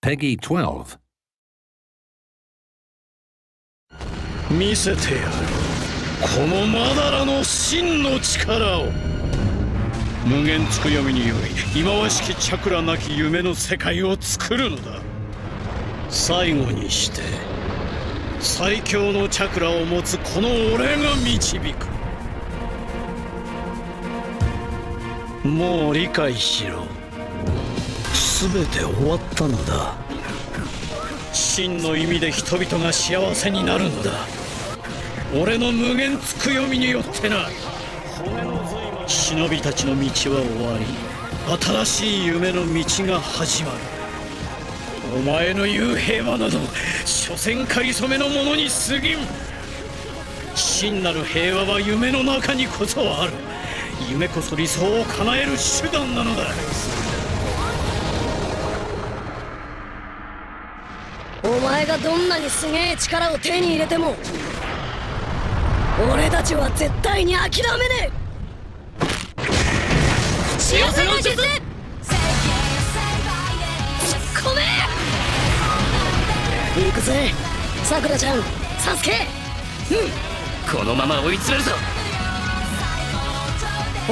Peggy 12. 見せてやるこのマダラの真の力を。無限つくよみにより忌まわしきチャクラなき夢の世界を作るのだ。最後にして最強のチャクラを持つこの俺が導く。もう理解しろ。全て終わったのだ。真の意味で人々が幸せになるのだ。俺の無限つくよみによってな。忍びたちの道は終わり、新しい夢の道が始まる。お前の言う平和など所詮かりそめのものに過ぎん。真なる平和は夢の中にこそある。夢こそ理想を叶える手段なのだ。お前がどんなにすげえ力を手に入れても俺たちは絶対に諦めねえ。幸せの術突っ込め。行くぜさくらちゃん、サスケ。このまま追い詰めるぞ。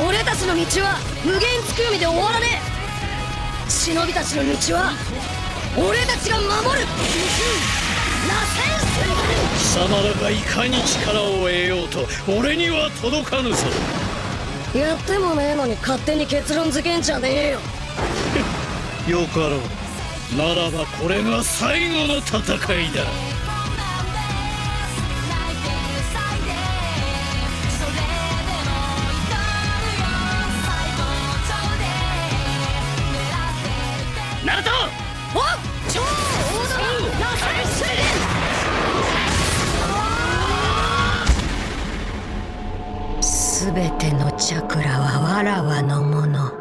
俺たちの道は無限つくよみで終わらねえ。忍びたちの道は俺たちが守る。貴様らがいかに力を得ようと俺には届かぬぞ。やってもねえのに勝手に結論付けんじゃねえよ。よかろう。ならばこれが最後の戦いだ。ナルト、おっ超大玉螺旋水蓮。すべてのチャクラはわらわのもの。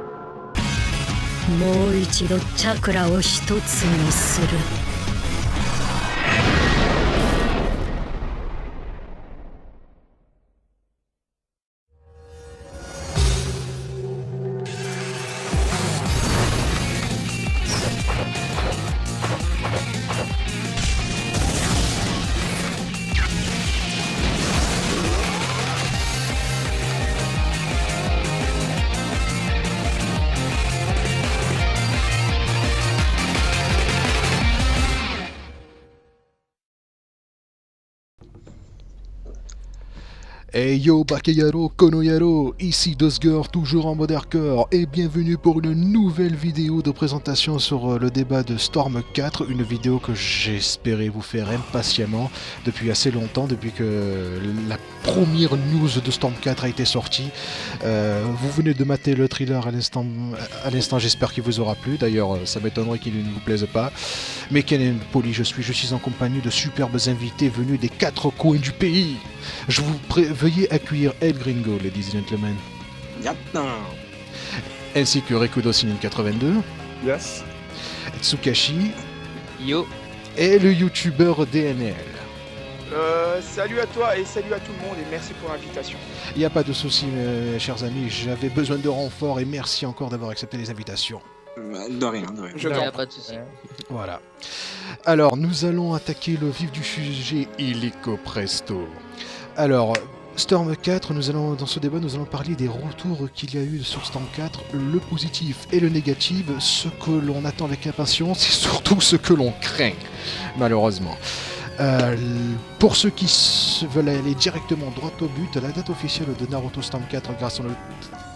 もう一度チャクラを一つにする。Hey yo Bakayaro, Konoyaro, ici Dosger, toujours en mode hardcore, et bienvenue pour une nouvelle vidéo de présentation sur le débat de Storm 4, une vidéo que j'espérais vous faire impatiemment depuis assez longtemps, depuis que la première news de Storm 4 a été sortie. Vous venez de mater le thriller à l'instant, j'espère qu'il vous aura plu, d'ailleurs ça m'étonnerait qu'il ne vous plaise pas. Mais quel poli je suis en compagnie de superbes invités venus des quatre coins du pays. Je vous veuillez accueillir El Gringo, ladies and gentlemen. Yatta. Ainsi que Rekudo Sinin 82. Yes. Tsukashi. Yo. Et le youtubeur DNL. Salut à toi et salut à tout le monde et merci pour l'invitation. Il n'y a pas de souci, mes chers amis, j'avais besoin de renfort et merci encore d'avoir accepté les invitations. De rien, de rien. Je t'en pas de soucis. Voilà. Alors, nous allons attaquer le vif du sujet illico presto. Alors, Storm 4, dans ce débat, nous allons parler des retours qu'il y a eu sur Storm 4, le positif et le négatif, ce que l'on attend avec impatience et surtout ce que l'on craint, malheureusement. Pour ceux qui veulent aller directement droit au but, la date officielle de Naruto Storm 4 grâce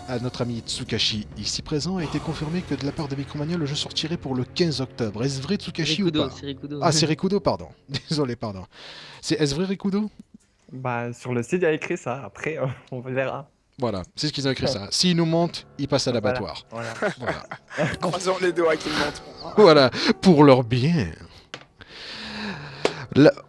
à notre ami Tsukashi ici présent a été confirmé que de la part de Micromania le jeu sortirait pour le 15 octobre. Est-ce vrai Tsukashi ou pas? C'est Rikudo. Ah c'est Rikudo, pardon. Désolé, pardon. Est-ce vrai Rikudo? Bah sur le site il y a écrit ça, après on verra. Voilà, c'est ce qu'ils ont écrit ça. S'ils nous montent, ils passent à l'abattoir. Voilà. Voilà. Croisons les doigts qu'ils montrent. Voilà, pour leur bien.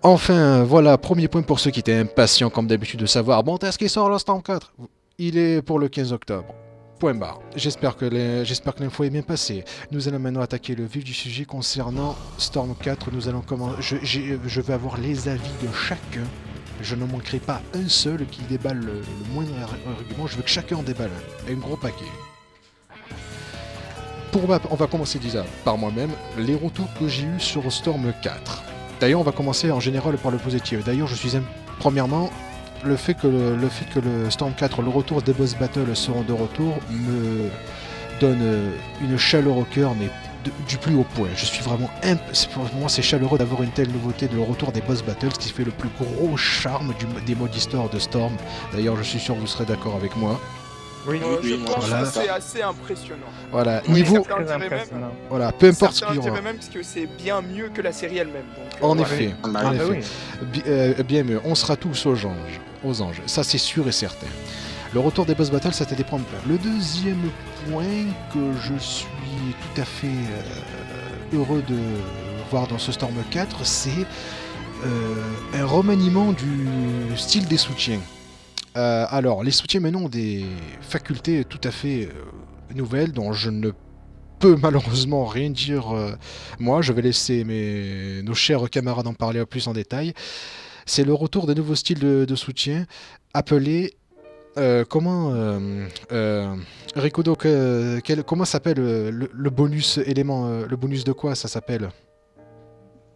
Enfin, voilà, premier point pour ceux qui étaient impatients comme d'habitude de savoir. Bon, est-ce qu'il sort le Storm 4? Il est pour le 15 octobre. Point barre. J'espère que l'info est bien passée. Nous allons maintenant attaquer le vif du sujet concernant Storm 4. Nous allons je vais avoir les avis de chacun. Je ne manquerai pas un seul qui déballe le moindre argument. Je veux que chacun en déballe un gros paquet. On va commencer déjà par moi-même, les retours que j'ai eus sur Storm 4. D'ailleurs, on va commencer en général par le positif. D'ailleurs, premièrement, le fait que le Storm 4, le retour des boss battles seront de retour, me donne une chaleur au cœur, mais du plus haut point. Je suis vraiment pour moi, c'est chaleureux d'avoir une telle nouveauté de le retour des boss battles, ce qui fait le plus gros charme des modes histoire de Storm. D'ailleurs, je suis sûr que vous serez d'accord avec moi. Oui, Je pense Voilà. que c'est assez impressionnant. Voilà, Oui, niveau, certains diraient même- impressionnant. voilà, peu importe ce Certains qu'il y aura. diraient même que c'est bien mieux que la série elle-même. Donc, En ouais. effet, Ah en bah effet. oui. Bien mieux, on sera tous aux anges, ça c'est sûr et certain. Le retour des boss battles, ça t'a des points plein. Le deuxième point que je suis tout à fait heureux de voir dans ce Storm 4, c'est un remaniement du style des soutiens. Alors, les soutiens maintenant ont des facultés tout à fait nouvelles dont je ne peux malheureusement rien dire. Moi, je vais laisser nos chers camarades en parler plus en détail. C'est le retour des nouveaux styles de soutien appelés Rikudo, comment s'appelle le bonus élément, le bonus de quoi ça s'appelle?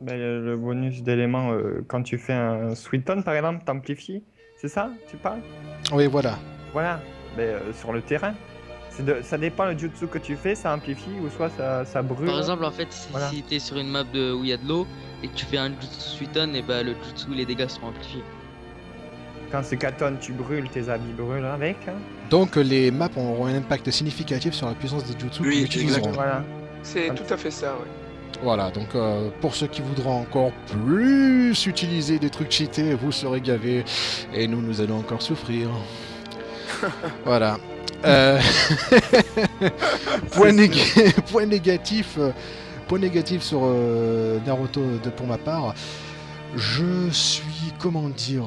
Ben, le bonus d'éléments, quand tu fais un sweet-on par exemple, t'amplifies. C'est ça, tu parles? Oui, voilà. Voilà, sur le terrain. Ça dépend le jutsu que tu fais, ça amplifie ou soit ça brûle. Par exemple, en fait, Voilà. si t'es sur une map où il y a de l'eau et que tu fais un jutsu suiton, et bah le jutsu, les dégâts seront amplifiés. Quand c'est Katon, tu brûles, tes habits brûlent avec. Hein. Donc les maps auront un impact significatif sur la puissance des jutsu qu'ils utiliseront. Voilà. C'est tout à fait ça, ouais. Voilà, donc pour ceux qui voudront encore plus utiliser des trucs cheatés, vous serez gavés. Et nous allons encore souffrir. Voilà. Point négatif sur Naruto pour ma part. Je suis, comment dire...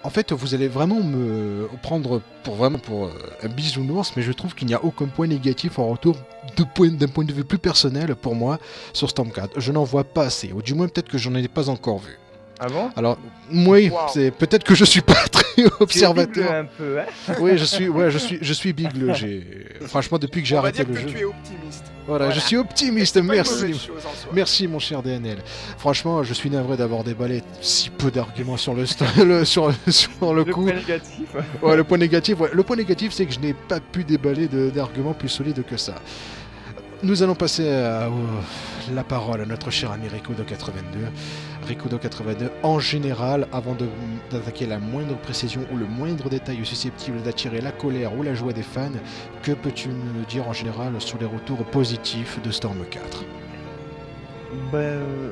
en fait, vous allez vraiment me prendre pour un bisounours, mais je trouve qu'il n'y a aucun point négatif en retour d'un point de vue plus personnel pour moi sur Storm 4. Je n'en vois pas assez, ou du moins peut-être que j'en ai pas encore vu. Ah bon? Alors, oui, Wow. c'est peut-être que je suis pas très observateur. Tu es un peu, hein? Oui, je suis bigle. Franchement, depuis que j'ai On va arrêté dire le que jeu. tu es optimiste. Voilà, je suis optimiste, C'est pas une merci. mauvaise chose en soi. Merci mon cher DNL. Franchement, je suis navré d'avoir déballé si peu d'arguments sur le sur le Le coup. point négatif. Ouais, le point négatif, le point négatif, c'est que je n'ai pas pu déballer d'arguments plus solides que ça. Nous allons passer la parole à notre cher ami Rikudo82. Rikudo82, en général, avant d'attaquer la moindre précision ou le moindre détail susceptible d'attirer la colère ou la joie des fans, que peux-tu me dire en général sur les retours positifs de Storm 4?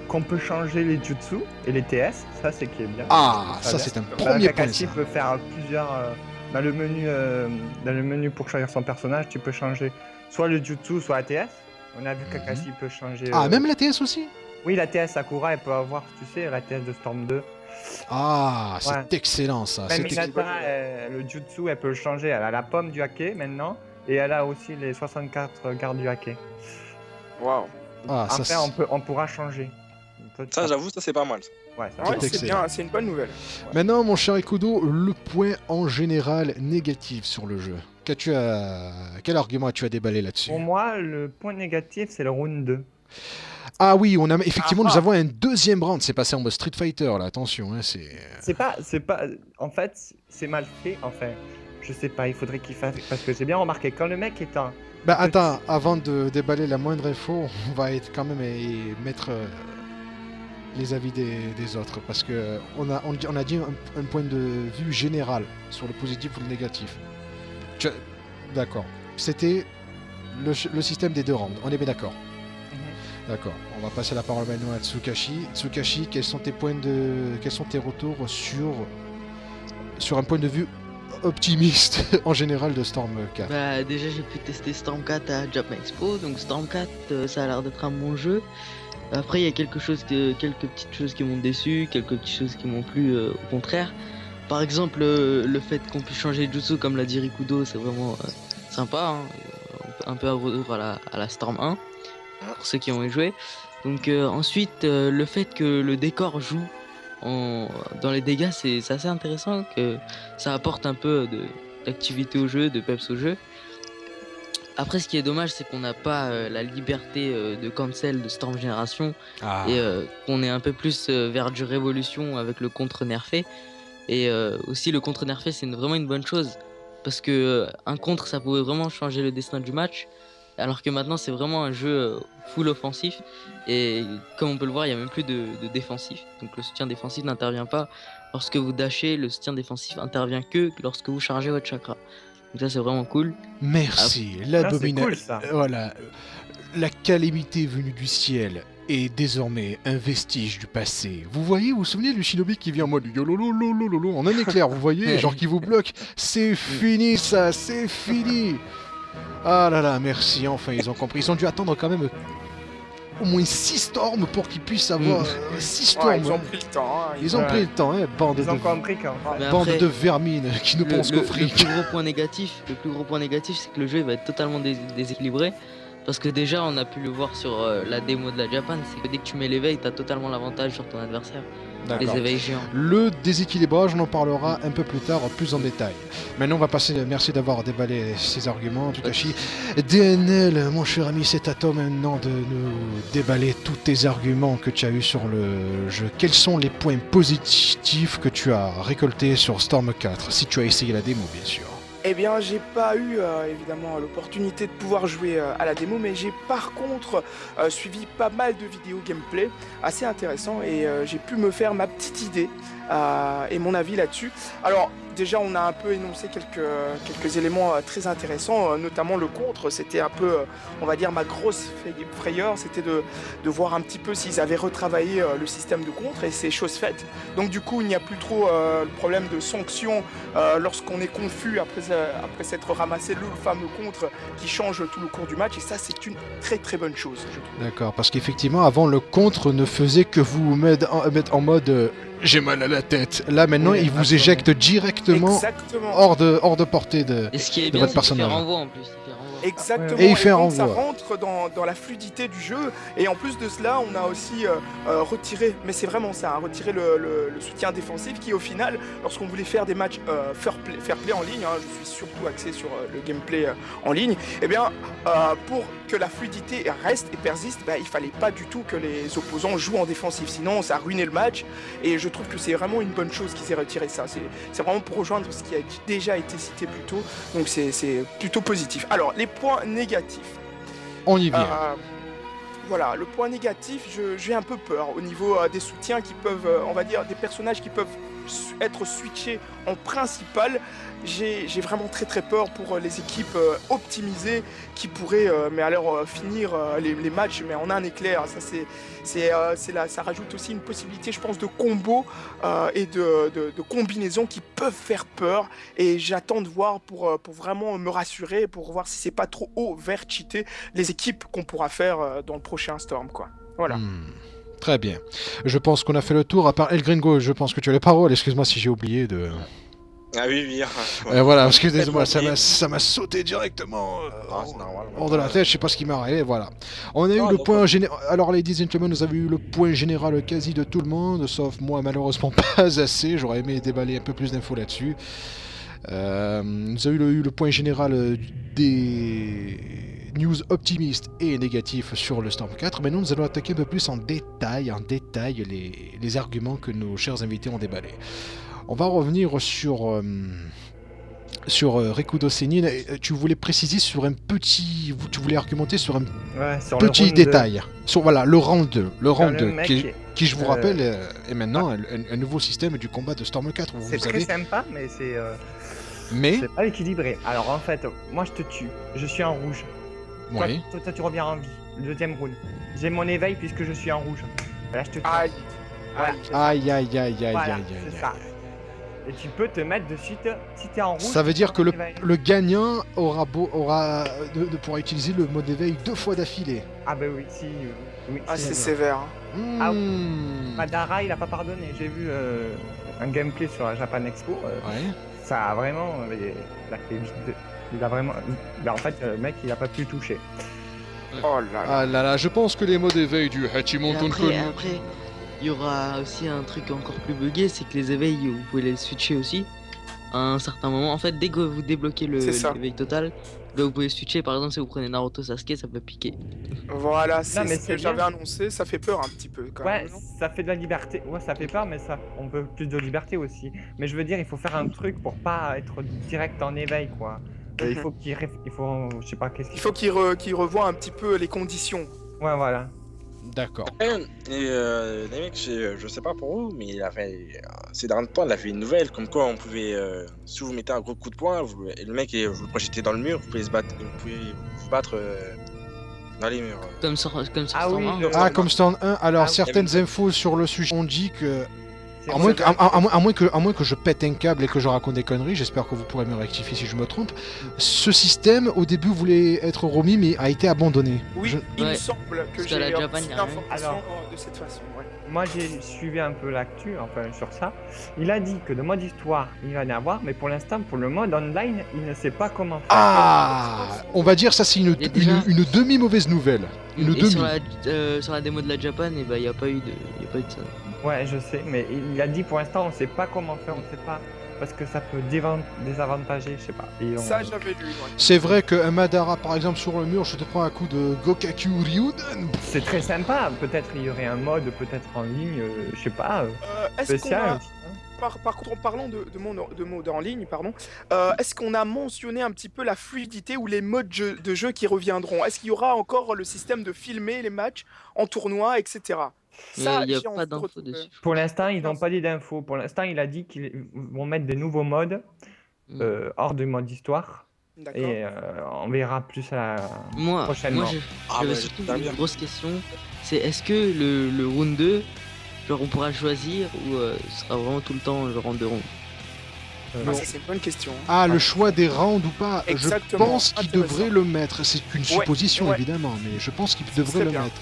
Qu'on peut changer les jutsu et les TS, ça c'est qui est bien. Ah, Ça ça va. c'est un Bah, premier point. Kakashi Ça. peut faire plusieurs. Dans le menu pour choisir son personnage, tu peux changer soit le jutsu, soit la TS. On a vu que Kakashi peut changer. Ah, même la TS aussi? Oui, la TS Sakura, elle peut avoir, tu sais, la TS de Storm 2. Ah, c'est Ouais. excellent ça. Même C'est Hinata, le jutsu, elle peut le changer. Elle a la pomme du hake maintenant, et elle a aussi les 64 gardes du hake. Waouh. Ah, ça, Après, on pourra changer. Ça, j'avoue, ça c'est pas mal. Ouais, ça Ouais, C'est c'est excellent. bien, c'est une bonne nouvelle. Maintenant, mon cher Ikudo, le point en général négatif sur le jeu. Quel argument as-tu à déballer là-dessus? Pour moi, le point négatif, c'est le round 2. Ah oui, effectivement, Ah, nous avons un deuxième round. C'est passé en mode Street Fighter là. Attention, hein, c'est. C'est pas. En fait, c'est mal fait. Enfin, je sais pas, il faudrait qu'il fasse. Parce que j'ai bien remarqué, quand le mec est en. Bah attends, avant de déballer la moindre info, on va être quand même mettre les avis des autres parce que on a dit un point de vue général sur le positif ou le négatif. D'accord. C'était le système des deux rounds. On est bien d'accord. D'accord. On va passer la parole maintenant à Tsukashi. Tsukashi, quels sont tes retours sur un point de vue optimiste en général de Storm 4? Bah déjà j'ai pu tester Storm 4 à Japan Expo, donc Storm 4 ça a l'air d'être un bon jeu. Après il y a quelques petites choses qui m'ont déçu, quelques petites choses qui m'ont plu au contraire. Par exemple le fait qu'on puisse changer de jutsu comme l'a dit Rikudo, c'est vraiment sympa, hein. Un peu à retour à la Storm 1 pour ceux qui ont joué. Donc ensuite le fait que le décor joue dans les dégâts, c'est assez intéressant, que ça apporte un peu d'activité au jeu, de peps au jeu. Après, ce qui est dommage, c'est qu'on n'a pas la liberté de cancel de Storm Génération Ah. et qu'on est un peu plus vers du Révolution avec le contre nerfé. Et aussi, le contre nerfé, c'est vraiment une bonne chose parce que un contre, ça pouvait vraiment changer le destin du match. Alors que maintenant, c'est vraiment un jeu full offensif. Et comme on peut le voir, il n'y a même plus de défensif. Donc le soutien défensif n'intervient pas lorsque vous dashez. Le soutien défensif intervient que lorsque vous chargez votre chakra. Donc ça, c'est vraiment cool. Merci, c'est l'abomination. cool, ça. Voilà, la calamité venue du ciel est désormais un vestige du passé. Vous voyez, vous vous souvenez du shinobi qui vient en mode yololololololo en un éclair, vous voyez, genre qui vous bloque. C'est fini ça, c'est fini. Ah là là, merci, enfin ils ont compris. Ils ont dû attendre quand même au moins 6 storms pour qu'ils puissent avoir 6 storms. Ouais, ils ont pris le temps. Hein, Ils ont pris le temps, hein, Ils ont compris quand Mais bande après, de vermines qui ne pensent qu'au le fric. plus gros point négatif, c'est que le jeu il va être totalement déséquilibré. Parce que déjà, on a pu le voir sur la démo de la Japan, c'est que dès que tu mets l'éveil, t'as totalement l'avantage sur ton adversaire. Les D'accord. éveils géants. Le déséquilibrage, on en parlera un peu plus tard, plus en détail. Maintenant, on va passer. Merci d'avoir déballé ces arguments, Tutashi. DNL, mon cher ami, c'est à toi maintenant de nous déballer tous tes arguments que tu as eu sur le jeu. Quels sont les points positifs que tu as récoltés sur Storm 4, si tu as essayé la démo, bien sûr. Eh bien, j'ai pas eu évidemment l'opportunité de pouvoir jouer à la démo, mais j'ai par contre suivi pas mal de vidéos gameplay assez intéressants et j'ai pu me faire ma petite idée et mon avis là-dessus. Alors, déjà, on a un peu énoncé quelques éléments très intéressants, notamment le contre. C'était un peu, on va dire, ma grosse frayeur, c'était de voir un petit peu s'ils avaient retravaillé le système de contre, et c'est chose faite. Donc du coup, il n'y a plus trop le problème de sanction lorsqu'on est confus après s'être ramassé le fameux contre qui change tout le cours du match, et ça, c'est une très très bonne chose, je trouve. D'accord, parce qu'effectivement, avant, le contre ne faisait que vous mettre en mode j'ai mal à la tête. Là, maintenant, Oui, il vous éjecte directement Exactement. hors de portée de. Et ce qui est de bien, votre c'est qu'il fait personnage. renvoi en plus. Il fait renvoi. Exactement, Et il fait un donc ça renvoi. rentre dans la fluidité du jeu, et en plus de cela, on a aussi retiré, mais c'est vraiment ça, retiré le soutien défensif qui, au final, lorsqu'on voulait faire des matchs fair play en ligne, hein, je suis surtout axé sur le gameplay en ligne, et bien pour que la fluidité reste et persiste, il fallait pas du tout que les opposants jouent en défensif, sinon ça ruinait le match, et je trouve que c'est vraiment une bonne chose qu'ils aient retiré ça. C'est vraiment pour rejoindre ce qui a déjà été cité plus tôt, donc c'est plutôt positif. Alors, les points négatifs. On y vient. Voilà, le point négatif, j'ai un peu peur au niveau des soutiens qui peuvent, on va dire, des personnages qui peuvent être switchés en principal. J'ai vraiment très très peur pour les équipes optimisées qui pourraient finir les matchs mais en un éclair. Ça rajoute aussi une possibilité, je pense, de combos et de combinaisons qui peuvent faire peur, et j'attends de voir pour vraiment me rassurer, pour voir si c'est pas trop over-cheaté les équipes qu'on pourra faire dans le prochain Storm, quoi. Voilà. Très bien. Je pense qu'on a fait le tour, à part El Gringo, je pense que tu as les paroles, excuse-moi si j'ai oublié de... Ah oui. voilà, excusez-moi, ça m'a sauté directement C'est normal. hors de la tête, je sais pas ce qui m'est arrivé, voilà. On a eu le point général... Alors, ladies and gentlemen, nous avons eu le point général quasi de tout le monde, sauf moi, malheureusement pas assez, j'aurais aimé déballer un peu plus d'infos là-dessus. Nous avons eu le point général des news optimistes et négatifs sur le Storm 4. Maintenant, nous allons attaquer un peu plus en détail les arguments que nos chers invités ont déballés. On va revenir sur Rikudo Senin. Tu voulais préciser sur un petit... Tu voulais argumenter sur un sur petit détail. Sur le round 2. Le round 2, qui je vous rappelle, est maintenant un nouveau système du combat de Storm 4. C'est très sympa, mais c'est pas équilibré. Alors en fait, moi je te tue. Je suis en rouge. Oui. Toi tu reviens en vie. Le deuxième round. J'ai mon éveil puisque je suis en rouge. Là je te tue. Aïe. Aïe. Voilà, c'est ça. Et tu peux te mettre de suite si t'es en rouge. Ça veut dire que le gagnant pourra utiliser le mode éveil 2 fois d'affilée. Ah bah oui, si. Oui, c'est sévère. Madara, il a pas pardonné. J'ai vu un gameplay sur la Japan Expo. Ça a vraiment... Il a vraiment... en fait, le mec, il a pas pu toucher. Oh là là. Ah là là, je pense que les modes éveil du Hachimonton... Après, il y aura aussi un truc encore plus buggé, c'est que les éveils, vous pouvez les switcher aussi. à un certain moment. En fait, dès que vous débloquez l'éveil total, là, vous pouvez switcher. Par exemple, si vous prenez Naruto Sasuke, ça peut piquer. Voilà, c'est mais ce que c'est j'avais bien. annoncé, ça fait peur un petit peu quand Ouais, même. non ça fait de la liberté. Ouais, ça fait peur, mais on veut plus de liberté aussi. Mais je veux dire, il faut faire un truc pour pas être direct en éveil, quoi. Il faut il faut, je sais pas, qu'est-ce Il faut qu'il revoie un petit peu les conditions. Ouais, voilà. D'accord. Les mecs, je sais pas pour vous, mais ces derniers temps, il a fait une nouvelle comme quoi on pouvait, si vous mettez un gros coup de poing, et le mec vous le projetez dans le mur, vous pouvez vous battre dans les murs. Comme sur Ah oui, Storm 1. Ah, comme Stand 1, alors Ah, certaines infos sur le sujet ont dit que. C'est À moins, vrai. à moins que je pète un câble et que je raconte des conneries, j'espère que vous pourrez me rectifier si je me trompe. Ce système, au début, voulait être remis, mais a été abandonné. Oui, il me semble que Parce qu'à la j'ai Japan, reçu y a rien. l'information Alors, de cette façon. Ouais. Moi, j'ai suivi un peu l'actu, enfin, sur ça. Il a dit que le mode histoire, il va y avoir, mais pour l'instant, pour le mode online, il ne sait pas comment faire. Ah, on va dire ça, c'est une, Et déjà- une demi-mauvaise nouvelle. Une Et demi. sur la démo de la Japan, et bah, y a pas eu de ça. Ouais, je sais, mais il a dit pour l'instant, on sait pas comment faire, on sait pas. Parce que ça peut désavantager, je sais pas. Et Ça, j'avais lu. Ouais. C'est vrai qu'un Madara, par exemple, sur le mur, je te prends un coup de Gokaku Ryuden. c'est très sympa. Peut-être il y aurait un mode, peut-être en ligne, je sais pas, Est-ce qu'on spécial. a, aussi, hein. par contre, en parlant de mode en ligne, pardon, est-ce qu'on a mentionné un petit peu la fluidité ou les modes de jeu qui reviendront? Est-ce qu'il y aura encore le système de filmer les matchs en tournoi, etc. Ça, Il y a j'ai envie pas de d'infos retrouver. dessus. Pour l'instant, ils n'ont pas dit d'infos. Pour l'instant, il a dit qu'ils vont mettre des nouveaux modes hors du mode histoire. D'accord. Et on verra plus Moi, prochainement. j'avais surtout une grosse question. C'est est-ce que le round 2, genre on pourra le choisir ou ce sera vraiment tout le temps genre en 2 rounds? Ah, ça, c'est une bonne question. Ah, le choix des rounds ou pas? Exactement, Je pense qu'il intéressant. devrait le mettre. C'est une supposition, ouais. évidemment, mais je pense qu'il Ça devrait serait le bien. mettre.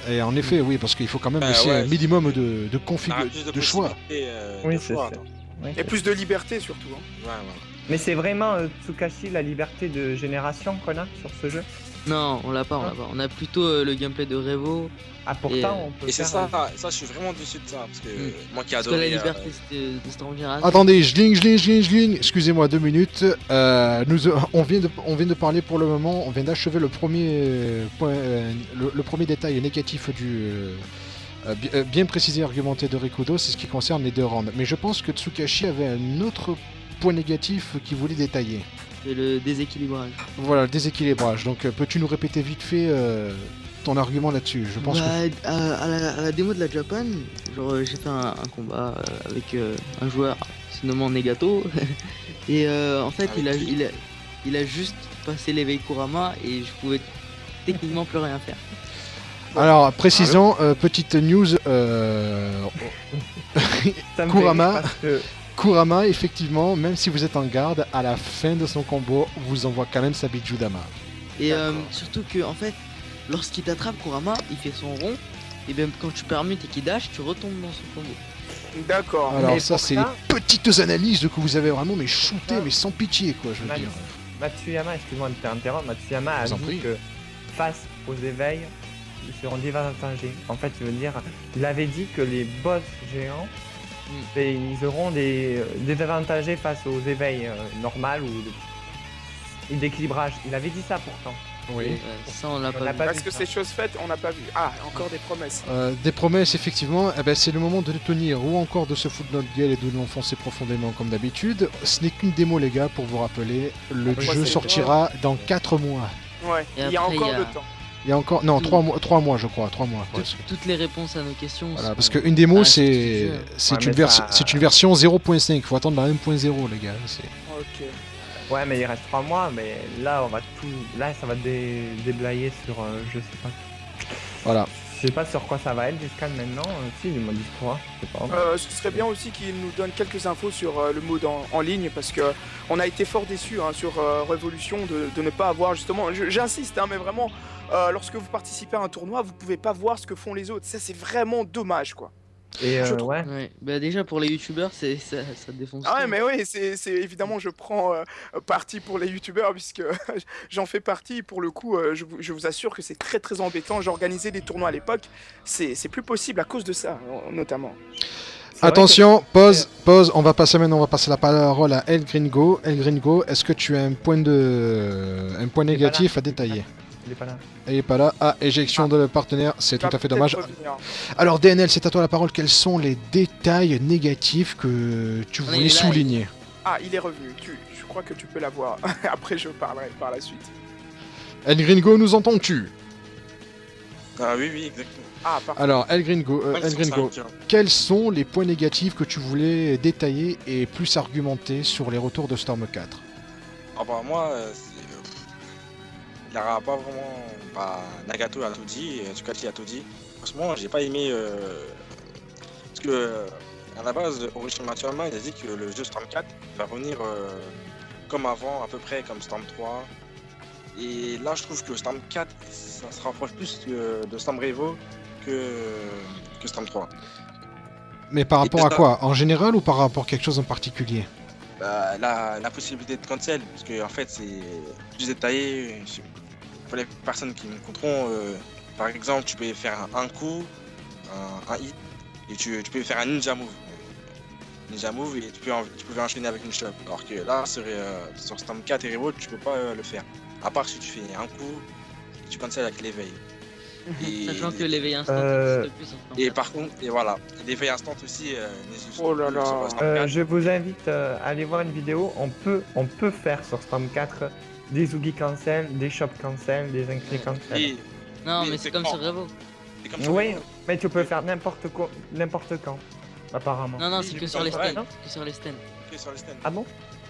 Et en effet, oui, parce qu'il faut quand même laisser ouais. un minimum de Plus choix. possibilités, Oui, de c'est choix, ça. attends. Oui. Et plus de liberté surtout. Hein. Ouais, voilà. Mais c'est vraiment Tsukashi la liberté de génération qu'on a sur ce jeu. Non, on l'a pas, on l'a pas. On a plutôt le gameplay de Revo. Ah pourtant on peut Et c'est faire. ça, je suis vraiment déçu de ça, parce que moi qui Parce que la adore. liberté de Storm Generation. Attendez, jling. Excusez-moi 2 minutes. On vient de parler pour le moment. On vient d'achever le premier point, le premier détail négatif du bien précisé et argumenté de Rikudo, c'est ce qui concerne les 2 rounds. Mais je pense que Tsukashi avait un autre point négatif qu'il voulait détailler. C'est le déséquilibrage. Voilà, le déséquilibrage. Donc, peux-tu nous répéter vite fait ton argument là-dessus? Je pense que... à la démo de la Japan, genre j'ai fait un combat avec un joueur, se nommant Negato, et en fait il a juste passé l'éveil Kurama et je pouvais techniquement plus rien faire. Alors, précisons, petite news, Ça me fait Kurama. rire parce que Kurama, effectivement, même si vous êtes en garde, à la fin de son combo, vous envoie quand même sa Bijudama. Et surtout que en fait, lorsqu'il t'attrape Kurama, il fait son rond, et bien quand tu permutes et qu'il dash, tu retombes dans son combo. D'accord. Alors Mais ça, pour c'est ça- les petites analyses que vous avez vraiment mais shooté, mais sans pitié, quoi, je veux dire. Matsuyama, excuse-moi de t'interrompre, Matsuyama a Je vous en dit prie. que face aux éveils, ils seront désavantagés. En fait, je veux dire, il avait dit que les boss géants, et ils auront des désavantagés face aux éveils normales ou d'équilibrage. Il avait dit ça pourtant. Oui. Et, ça on l'a On pas l'a vu. pas Parce vu que ça. c'est chose faite, on n'a pas vu. Ah, encore des promesses. Des promesses, effectivement, eh ben, c'est le moment de les tenir ou encore de se foutre de notre gueule et de l'enfoncer profondément comme d'habitude. Ce n'est qu'une démo, les gars, pour vous rappeler. Le Ah, jeu c'est sortira dans 4 mois. Ouais, Et il y a après, encore il y a- le temps. Il y a encore... Non, 3 mois, je crois. 3 mois. Ouais. Toutes les réponses à nos questions. Voilà, sont- parce qu'une démo, Ah, c'est Ouais, mais ça- c'est une version 0.5. Il faut attendre la 1.0, les gars. C'est... Ok. Ouais, mais il reste 3 mois, mais là, on va tout. Là, ça va déblayer sur. Je sais pas. Voilà. Je sais pas sur quoi ça va être jusqu'à maintenant. Si, du mode histoire, je sais pas. Ce serait bien aussi qu'il nous donne quelques infos sur le mode en ligne parce que on a été fort déçus sur Révolution de ne pas avoir justement. J'insiste, hein, mais vraiment, lorsque vous participez à un tournoi, vous pouvez pas voir ce que font les autres. Ça, c'est vraiment dommage, quoi. Et je trouve- ouais. Ouais, bah déjà pour les youtubeurs, ça défonce. Ah ouais, tout. mais oui, c'est évidemment, je prends parti pour les youtubeurs puisque j'en fais partie. Pour le coup, je vous assure que c'est très très embêtant. J'organisais des tournois à l'époque, c'est plus possible à cause de ça, notamment. vrai Attention, pause, on va passer la parole à El Gringo. El Gringo, est-ce que tu as un point négatif à détailler? Il est pas là. Il est pas là. Ah, éjection de le partenaire, c'est tout Va à fait peut-être dommage. revenir. Alors DNL, c'est à toi la parole. Quels sont les détails négatifs que tu il voulais est là, souligner? Ah, il est revenu. Je crois que tu peux l'avoir. Après, je parlerai par la suite. El Gringo, nous entends-tu? Ah oui, oui, exactement. Ah, parfait. Alors, El Gringo, Cinq. quels sont les points négatifs que tu voulais détailler et plus argumenter sur les retours de Storm 4? Ah bah moi, il n'aura pas vraiment... Bah, Nagato a tout dit, et Tsukaki a tout dit. Franchement, j'ai pas aimé... Parce que, à la base, Orochimaru Matsushima, il a dit que le jeu Storm 4 va revenir comme avant, à peu près comme Storm 3. Et là, je trouve que Storm 4, ça se rapproche plus de Storm Revo que Storm 3. Mais par rapport à quoi? En général ou par rapport à quelque chose en particulier? Bah, la possibilité de cancel, parce que en fait c'est plus détaillé pour les personnes qui me compteront. Par exemple, tu peux faire un coup, un hit, et tu peux faire un ninja move. Ninja move et tu peux enchaîner avec une shot. Alors que là, sur Storm 4 et Revo, tu peux pas le faire. À part si tu fais un coup, tu cancel avec l'éveil. Sachant que l'éveil instant existe plus. Et par contre, et voilà, l'éveil instant aussi n'existe Oh là plus là. sur Storm 4. Je vous invite à aller voir une vidéo. On peut faire sur Storm 4 des Ougi cancel, des shop cancel, des inclés cancel. Et- Non, Oui, mais c'est c'est comme quand sur Revo. c'est comme ça. Oui, mais tu peux faire n'importe quand, apparemment. Non, non, Oui, c'est j'ai que vu sur ça, les ouais. stands. Que sur les stands. Ok, sur les stands. Ah bon?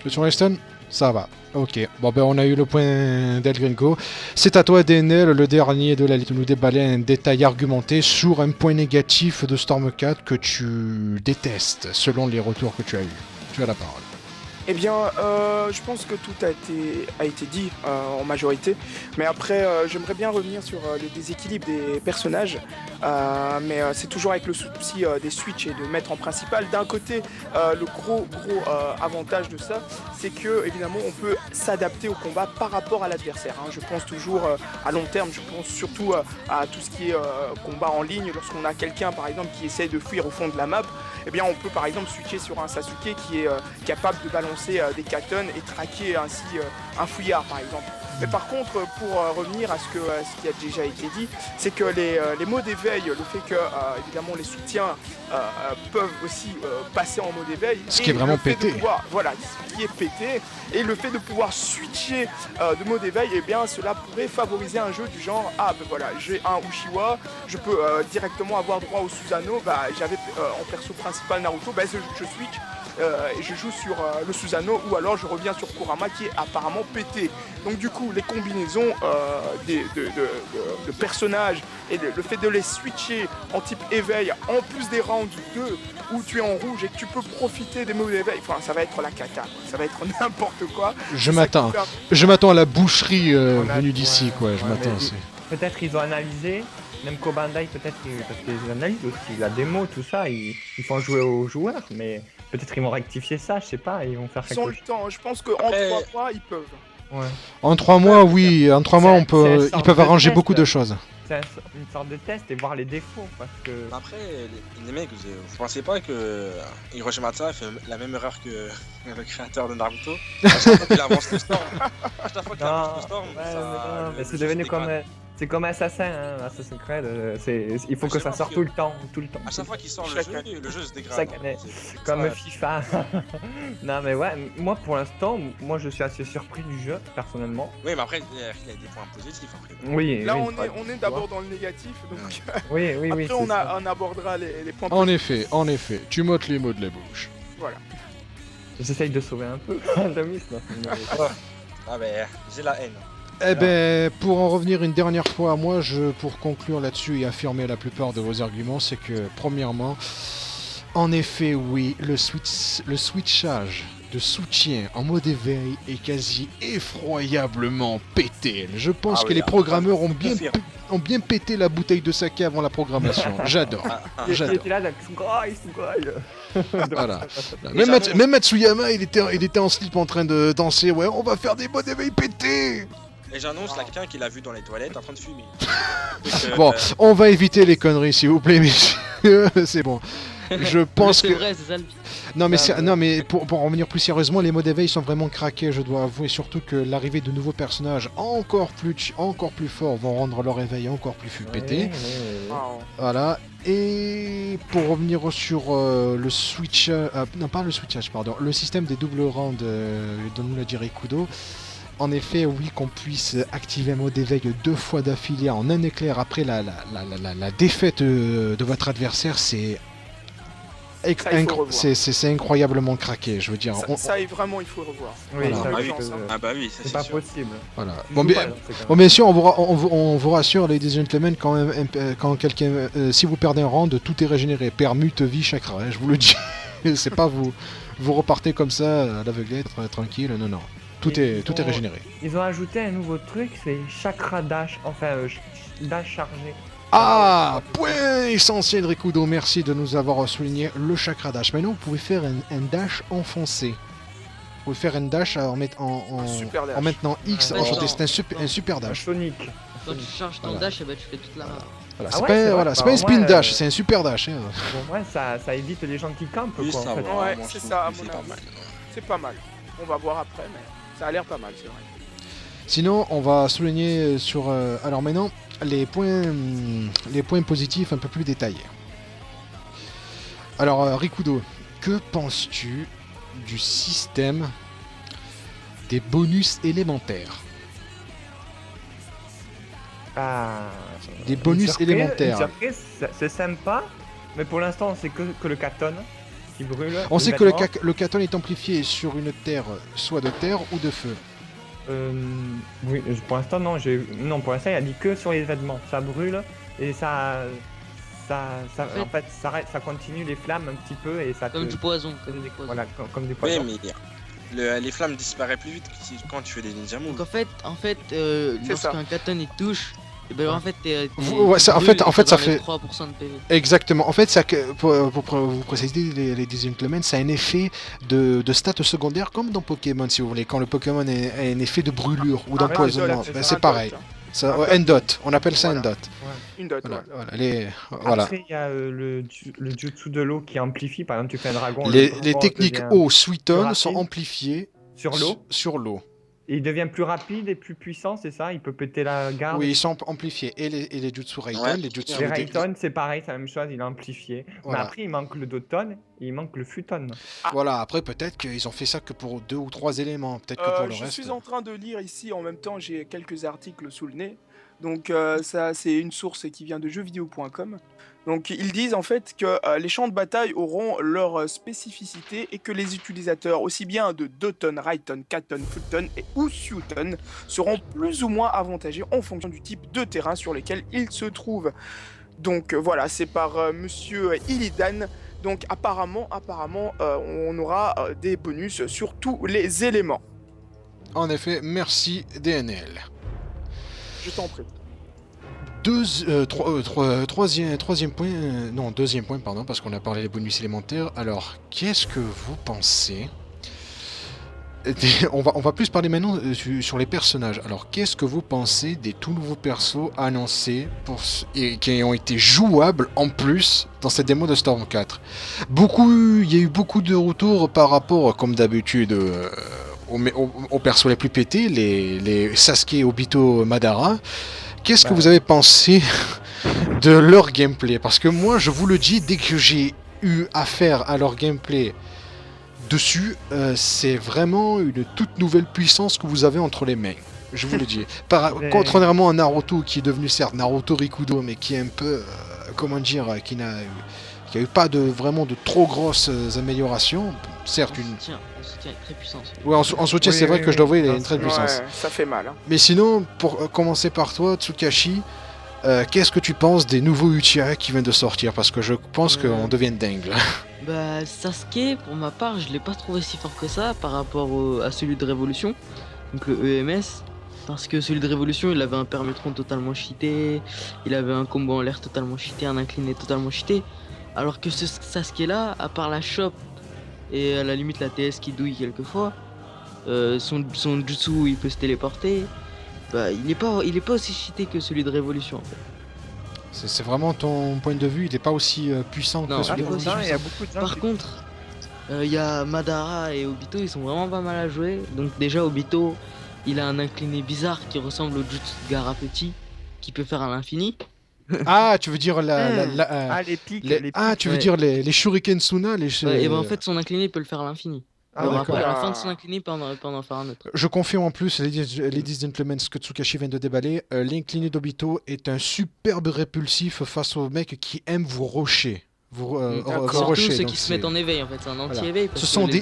Sur les stuns? Ça va. Ok. Bon ben on a eu le point d'El Gringo. C'est à toi DNL, le dernier de la liste, de nous déballer un détail argumenté sur un point négatif de Storm 4 que tu détestes, selon les retours que tu as eus. Tu as la parole. Eh bien, je pense que tout a été dit en majorité. Mais après, j'aimerais bien revenir sur le déséquilibre des personnages. Mais c'est toujours avec le souci des switches et de mettre en principal. D'un côté, le gros avantage de ça, c'est que évidemment, on peut s'adapter au combat par rapport à l'adversaire. Hein. Je pense toujours à long terme. Je pense surtout à tout ce qui est combat en ligne. Lorsqu'on a quelqu'un, par exemple, qui essaye de fuir au fond de la map, eh bien, on peut par exemple switcher sur un Sasuke qui est capable de balancer des katons et traquer ainsi un fouillard par exemple. Mais par contre, pour revenir à ce qui a déjà été dit, c'est que les mots d'éveil, le fait que évidemment les soutiens peuvent aussi passer en mode éveil, Ce qui est vraiment pété. Voilà, ce qui est pété, et le fait de pouvoir switcher de mode éveil, eh bien cela pourrait favoriser un jeu du genre voilà, j'ai un Uchiwa, je peux directement avoir droit au Susanoo, j'avais en perso principal Naruto, je switch et je joue sur le Susanoo, ou alors je reviens sur Kurama qui est apparemment pété. Donc du coup les combinaisons de personnages et le fait de les switcher en type éveil en plus des rounds 2 où tu es en rouge et que tu peux profiter des moves d'éveil, enfin ça va être la cata, ça va être n'importe quoi. Je C'est ça m'attends. qui fait Je m'attends à la boucherie On a- venue d'ici, ouais, quoi. Je ouais, m'attends. mais- c'est- Peut-être ils ont analysé, même Bandai peut-être parce qu'ils analysent aussi la démo, tout ça, ils font jouer aux joueurs, mais peut-être ils vont rectifier ça, je sais pas, ils vont faire Ils ont quelque le chose. temps, je pense qu'en Après- 3 mois ils peuvent. Ouais. En 3 mois, oui. En 3 mois, C'est une ils sorte peuvent de arranger test. beaucoup de choses. C'est une sorte de test et voir les défauts parce que. Après, les mecs, vous pensez pas que Hiroshi Matsuda fait la même erreur que le créateur de Naruto? À chaque fois qu'il avance le storm, Mais c'est devenu comme. C'est comme Assassin, hein, Assassin's Creed, il faut À que chaque ça fois sorte que- tout le temps. À chaque fois qu'il sort Chaque le jeu se dégrade. Chaque année. Comme FIFA. Non mais ouais, moi pour l'instant, moi je suis assez surpris du jeu, personnellement. Oui, mais après, il y a des points positifs. Après. Oui, Là oui, on est d'abord dans le négatif, donc Oui, oui, oui. après c'est ça. on abordera les points En positifs. effet. Tu m'ôtes les mots de la bouche. Voilà. J'essaye de sauver un peu. Demis, non, Ah ben, j'ai la haine. Eh ben, pour en revenir une dernière fois à moi, pour conclure là-dessus et affirmer la plupart de vos arguments, c'est que, premièrement, en effet, oui, le switchage de soutien en mode éveil est quasi effroyablement pété. Je pense Ah que oui, les programmeurs ont confirme. bien pété la bouteille de saké avant la programmation. J'adore. Il J'adore. était là, Sugoi. Voilà. Et Même Matsuyama, il était en slip en train de danser. Ouais, on va faire des modes éveil pétés. Et j'annonce là quelqu'un qui l'a vu dans les toilettes en train de fumer. Bon, on va éviter les conneries, s'il vous plaît, messieurs. C'est bon. Je pense C'est que... vrai, c'est ça le Non mais pour en revenir plus sérieusement, les modes éveil sont vraiment craqués, je dois avouer, surtout que l'arrivée de nouveaux personnages encore plus forts vont rendre leur éveil encore plus pété. Wow. Voilà. Et pour revenir sur le switch, non pas le switchage, pardon, le système des double rounds dont nous l'a dit Rikudo. En effet, oui, qu'on puisse activer un mode d'éveil 2 fois d'affilée en un éclair après la défaite de votre adversaire, c'est incroyablement craqué, je veux dire. Ça est vraiment, il faut le revoir. Oui, Voilà. ça, Ah oui, je- ah bah oui, ça, c'est pas sûr. possible. Voilà. Je Bon, joue bien, pas dans ces cas-là. bon, bien sûr, on vous rassure, ladies and gentlemen, quand même, quand quelqu'un, si vous perdez un round, tout est régénéré. Permute, vie, chakra, hein, je vous le dis. C'est pas vous repartez comme ça à l'aveuglette, tranquille, non. Tout est régénéré. Ils ont ajouté un nouveau truc, c'est chakra dash, enfin dash chargé. Ah, point essentiel, Rikudo, merci de nous avoir souligné le chakra dash. Maintenant, vous pouvez faire un dash enfoncé. Vous pouvez faire un dash Un super dash. en maintenant X Ouais, enchanté. non. C'est un super Un dash. Sonic. Quand tu charges ton Voilà. dash, eh ben, tu fais toute la map. Voilà, Ah c'est ouais, pas, c'est vrai. voilà, c'est Bah, pas un au spin moins, dash, c'est un super dash. Hein. Bon, ouais, ça évite les gens qui campent, Oui, quoi. ça En fait. va, Ouais, moi, c'est je trouve ça, à que mon c'est pas avis. mal. C'est pas mal. On va voir après, mais ça a l'air pas mal, c'est vrai. Sinon, on va souligner sur... alors maintenant, les points positifs un peu plus détaillés. Alors, Rikudo, que penses-tu du système des bonus élémentaires? Ah, Des bonus une surprise, élémentaires. une surprise, c'est sympa, mais pour l'instant, c'est que le katon qui brûle. On sait que le vêtement. katon est amplifié sur une terre, soit de terre ou de feu. Oui, pour l'instant, non. Non, pour l'instant, il a dit que sur les vêtements. Ça brûle et en fait, ça continue les flammes un petit peu et ça Comme te- du poison, comme des poisons. Voilà, comme des Oui, poissons. mais les flammes disparaissent plus vite quand tu fais des ninja moves. Donc en fait, C'est ça. lorsqu'un katon il te touche, et ben en fait Ouais, ça- en fait, ça fait- 3% de PV. Exactement. En fait, ça, pour vous préciser, les Gentlemen, ça a un effet de stats secondaires comme dans Pokémon, si vous voulez. Quand le Pokémon a un effet de brûlure ou Ah, d'empoisonnement, un dot, ben, ça, c'est un pareil. dot, hein. Ça, Un ouais, dot. un dot. On appelle ça un Voilà. dot. Une dot, Voilà, ouais. voilà. Après, il y a le jutsu de l'eau qui amplifie. Par exemple, tu fais un dragon. Les le dragon techniques devient eau Sweeton plus sont rapide. amplifiées sur l'eau. sur l'eau. Et il devient plus rapide et plus puissant, c'est ça? Il peut péter la garde. Oui, ils sont amplifiés. Et les Jutsu Raiton, Ouais. les Jutsu... Les Rayton, c'est pareil, c'est la même chose, il est amplifié. Voilà. Mais après, il manque le Doton et il manque le Futon. Voilà, après peut-être qu'ils ont fait ça que pour 2 ou 3 éléments. Peut-être que pour le Je reste... suis en train de lire ici, en même temps j'ai quelques articles sous le nez. Donc ça c'est une source qui vient de jeuxvideo.com. Donc ils disent en fait que les champs de bataille auront leur spécificité et que les utilisateurs aussi bien de Doton, Raiton, Katon, Futon ou Suton seront plus ou moins avantagés en fonction du type de terrain sur lequel ils se trouvent. Donc voilà, c'est par monsieur Illidan. Donc apparemment on aura des bonus sur tous les éléments. En effet, merci DNL. Je t'en prie. Troisième point, deuxième point, pardon, parce qu'on a parlé des bonus élémentaires. Alors, qu'est-ce que vous pensez on va plus parler maintenant sur les personnages. Alors, qu'est-ce que vous pensez des tout nouveaux persos annoncés et qui ont été jouables en plus dans cette démo de Storm 4 ? Il y a eu beaucoup de retours par rapport, comme d'habitude, aux persos les plus pétés, les Sasuke, Obito, Madara. Qu'est-ce que vous avez pensé de leur gameplay? Parce que moi, je vous le dis, dès que j'ai eu affaire à leur gameplay dessus, c'est vraiment une toute nouvelle puissance que vous avez entre les mains. Je vous le dis. Contrairement à Naruto, qui est devenu certes Naruto Rikudo, mais qui est un peu, qui n'a eu pas vraiment de trop grosses améliorations. Certes, En soutien est très puissant. Ouais, en soutien, Oui, c'est vrai oui, que je dois avouer, il a oui. une très puissance. Ouais, ça fait mal. Hein. Mais sinon, pour commencer par toi, Tsukashi, qu'est-ce que tu penses des nouveaux Uchiha qui viennent de sortir? Parce que je pense qu'on devient dingue là. Bah Sasuke, pour ma part, je l'ai pas trouvé si fort que ça par rapport à celui de Révolution, donc le EMS. Parce que celui de Révolution, il avait un permutron totalement cheaté, il avait un combo en l'air totalement cheaté, un incliné totalement cheaté. Alors que ce Sasuke là, à part la chope et à la limite la TS qui douille quelquefois, son jutsu il peut se téléporter, bah il est pas aussi cheaté que celui de Révolution en fait. C'est vraiment ton point de vue, il est pas aussi puissant Non, que il celui est de pas aussi il y a puissant. beaucoup de gens Par qui- contre, il y a Madara et Obito, ils sont vraiment pas mal à jouer. Donc déjà, Obito, il a un incliné bizarre qui ressemble au Jutsu de Gaara petit, qui peut faire à l'infini. Ah, tu veux dire Ah, les pics, les- les Ah, pics. tu veux ouais. dire les Shuriken Suna, Ouais, et ben en fait, son incliné peut le faire à l'infini. Ah, Alors d'accord. après, à la Ah. fin de son incliné, il peut en faire un autre. Je confirme en plus, Ladies and Gentlemen, ce que Tsukashi vient de déballer, l'incliné d'Obito est un superbe répulsif face aux mecs qui aiment vous rusher. Vous Surtout rusher, ceux donc qui se c'est- mettent en éveil, en fait, c'est un anti-éveil. parce Ce que sont les-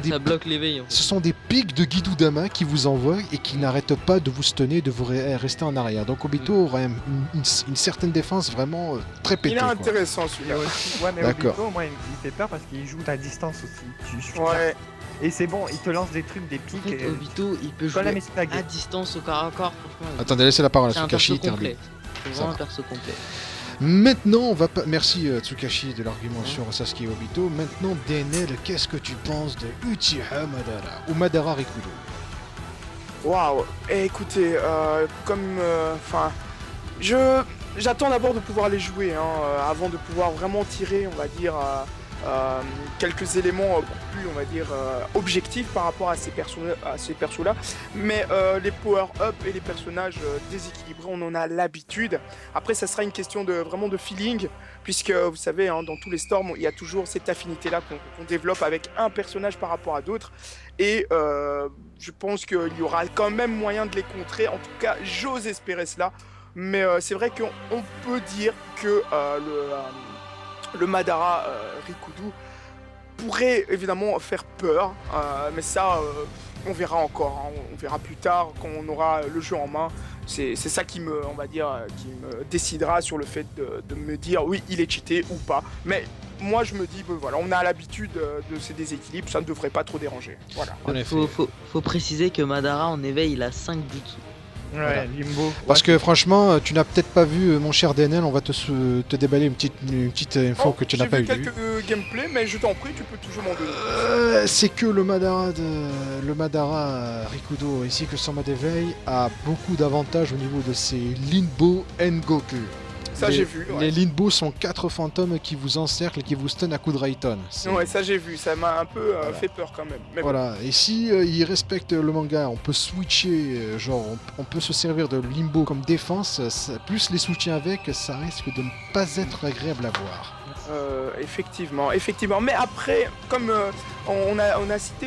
des Ça bloque l'éveil. En fait. Ce sont des pics de Guidudama qui vous envoient et qui n'arrêtent pas de vous stunner, de vous rester en arrière. Donc Obito aura une certaine défense vraiment très pétée. Il est quoi. intéressant Et celui-là. aussi, ouais, mais D'accord. Obito, moi, il me fait peur parce qu'il joue à distance aussi. Ouais. Et c'est bon, il te lance des trucs, des En pics. fait, Obito, il peut Comme la jouer Mitsutake. à distance au corps à corps. Franchement, Attendez, laissez la parole à c'est un Tsukashi. perso complet. C'est Ça vraiment un va. perso complet. Maintenant, on va pas. Merci Tsukashi de l'argument sur Sasuke et Obito. Maintenant, DNL, qu'est-ce que tu penses de Uchiha Madara ou Madara Rikudo? Waouh. Et écoutez, enfin, j'attends d'abord de pouvoir les jouer, hein, avant de pouvoir vraiment tirer, on va dire, quelques éléments beaucoup plus, on va dire, objectifs par rapport à ces persos-là. Mais les power-up et les personnages déséquilibrés, on en a l'habitude. Après, ça sera une question vraiment de feeling, puisque vous savez, hein, dans tous les Storms, il y a toujours cette affinité-là qu'on développe avec un personnage par rapport à d'autres. Et je pense qu'il y aura quand même moyen de les contrer. En tout cas, j'ose espérer cela. Mais c'est vrai qu'on peut dire que le Madara Rikudo pourrait évidemment faire peur, mais ça, on verra encore, hein, on verra plus tard quand on aura le jeu en main. C'est ça qui on va dire, qui me décidera sur le fait de me dire oui, il est cheaté ou pas. Mais moi, je me dis, voilà, on a l'habitude de ces déséquilibres, ça ne devrait pas trop déranger. Voilà. En effet. Faut préciser que Madara en éveil, il a 5 jutsu. Ouais, Voilà. Limbo. Parce que franchement, tu n'as peut-être pas vu, mon cher DNL, on va te déballer une petite info que tu n'as pas J'ai vu vue. quelques gameplays, mais je t'en prie, tu peux toujours m'en donner. C'est que le Madara Rikudo, ainsi que son mode éveil, a beaucoup d'avantages au niveau de ses Linbo Engoku. Ça, j'ai vu. Ouais. Les Linbo sont 4 fantômes qui vous encerclent et qui vous stun à coups de Raiton. Ouais, ça j'ai vu, ça m'a un peu fait peur quand même. Mais bon. Voilà, et si il respecte le manga, on peut switcher, on peut se servir de Limbo comme défense, plus les soutiens avec, ça risque de ne pas être agréable à voir. Effectivement. Mais après, comme on a cité